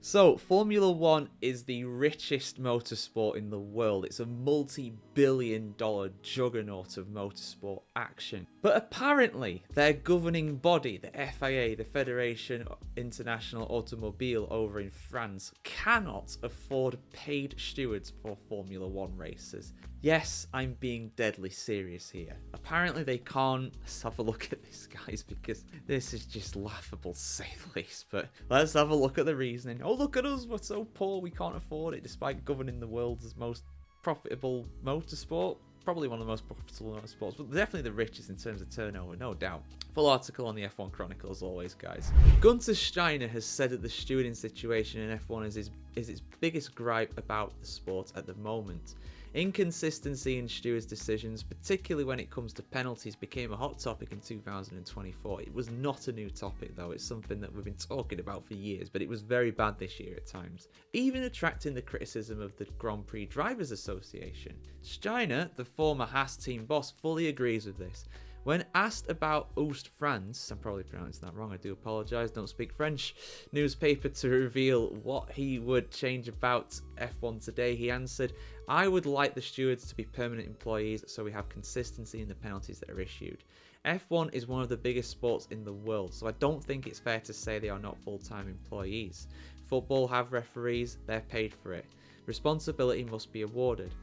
So, Formula One is the richest motorsport in the world. It's a multi-billion-dollar juggernaut of motorsport action. But apparently, their governing body, the FIA, the Fédération Internationale Automobile over in France, cannot afford paid stewards for Formula One races. Yes, I'm being deadly serious here. Apparently they can't. Let's have a look at this, guys, because this is just laughable to say the least. But let's have a look at the reasoning. Oh, look at us, we're so poor, we can't afford it, despite governing the world's most profitable motorsport. Probably one of the most profitable motorsports, but definitely the richest in terms of turnover, no doubt. Full article on the F1 Chronicle as always, guys. Gunther Steiner has said that the stewarding situation in F1 is its biggest gripe about the sport at the moment. Inconsistency in stewards' decisions, particularly when it comes to penalties, became a hot topic in 2024. It was not a new topic though, it's something that we've been talking about for years, but it was very bad this year at times, even attracting the criticism of the Grand Prix Drivers Association. Steiner, the former Haas team boss, fully agrees with this. When asked about Oost France, I'm probably pronouncing that wrong, I do apologise, don't speak French, newspaper to reveal what he would change about F1 today, he answered, "I would like the stewards to be permanent employees so we have consistency in the penalties that are issued. F1 is one of the biggest sports in the world, so I don't think it's fair to say they are not full-time employees. Football have referees, they're paid for it. Responsibility must be awarded."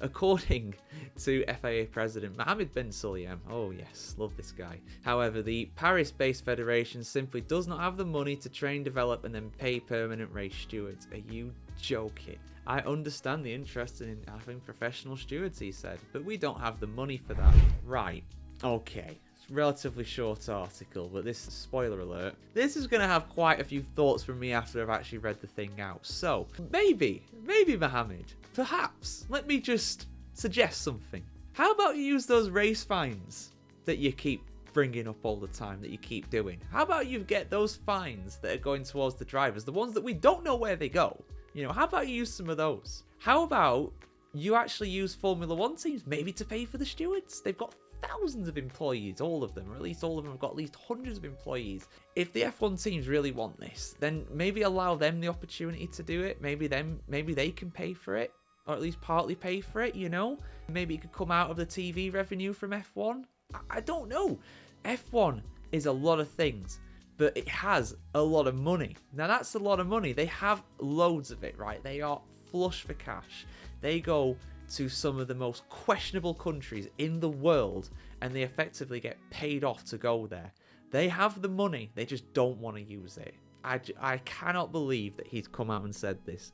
According to FIA President Mohammed bin Sulayem, oh yes, love this guy. However, the Paris-based federation simply does not have the money to train, develop, and then pay permanent race stewards. Are you joking? I understand the interest in having professional stewards, he said, but we don't have the money for that. Right, okay. Relatively short article, but this, spoiler alert, this is going to have quite a few thoughts from me after I've actually read the thing out. So maybe Mohammed, perhaps let me just suggest something. How about you use those race fines that you keep bringing up all the time, that you keep doing? How about you get those fines that are going towards the drivers, the ones that we don't know where they go? You know, how about you use some of those? How about you actually use Formula One teams maybe to pay for the stewards? They've got thousands of employees, all of them, or at least all of them have got at least hundreds of employees. If the F1 teams really want this, then maybe allow them the opportunity to do it. Maybe they can pay for it, or at least partly pay for it, you know? Maybe it could come out of the TV revenue from F1. I don't know. F1 is a lot of things, but it has a lot of money. Now that's a lot of money. They have loads of it, right? They are flush for cash. They go to some of the most questionable countries in the world, and they effectively get paid off to go there. They have the money, they just don't want to use it. I cannot believe that he's come out and said this.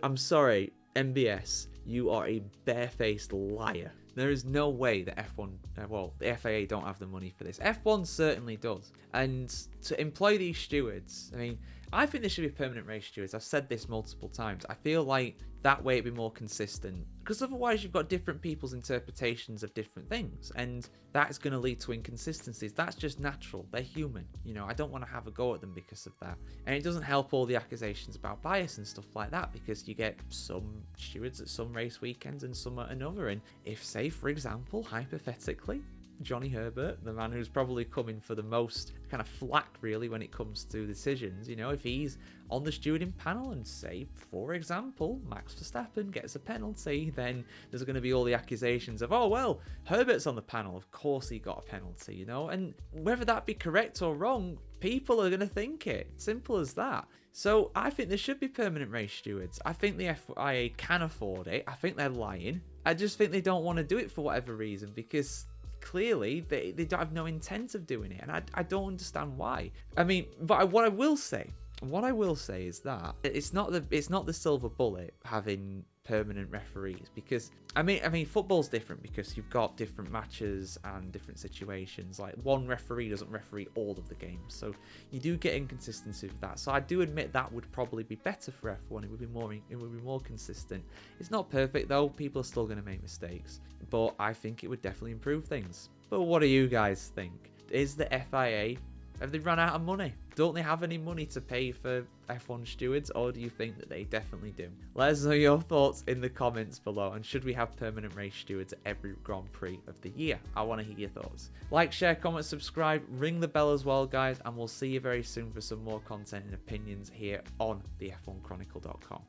I'm sorry, MBS, you are a barefaced liar. There is no way that the FIA don't have the money for this. F1 certainly does. And to employ these stewards, I mean, I think there should be permanent race stewards. I've said this multiple times. I feel like that way it'd be more consistent. Because otherwise you've got different people's interpretations of different things. And that's going to lead to inconsistencies. That's just natural. They're human. You know, I don't want to have a go at them because of that. And it doesn't help all the accusations about bias and stuff like that, because you get some stewards at some race weekends and some at another. And if, say, for example, hypothetically, Johnny Herbert, the man who's probably coming for the most kind of flack really when it comes to decisions, you know, if he's on the stewarding panel and say, for example, Max Verstappen gets a penalty, then there's going to be all the accusations of, oh, well, Herbert's on the panel, of course he got a penalty, you know, and whether that be correct or wrong, people are going to think it. Simple as that. So I think there should be permanent race stewards. I think the FIA can afford it. I think they're lying. I just think they don't want to do it for whatever reason, because clearly they don't have no intent of doing it, and I don't understand why. I mean, but what I will say is that it's not the silver bullet having permanent referees, because I mean football's different because you've got different matches and different situations. Like, one referee doesn't referee all of the games, so you do get inconsistency with that. So I do admit that would probably be better for F1. It would be more consistent. It's not perfect though. People are still going to make mistakes, but I think it would definitely improve things. But what do you guys think? Is the FIA Have they run out of money? Don't they have any money to pay for F1 stewards, or do you think that they definitely do? Let us know your thoughts in the comments below, and should we have permanent race stewards at every Grand Prix of the year? I want to hear your thoughts. Like, share, comment, subscribe, ring the bell as well, guys, and we'll see you very soon for some more content and opinions here on the F1Chronicle.com.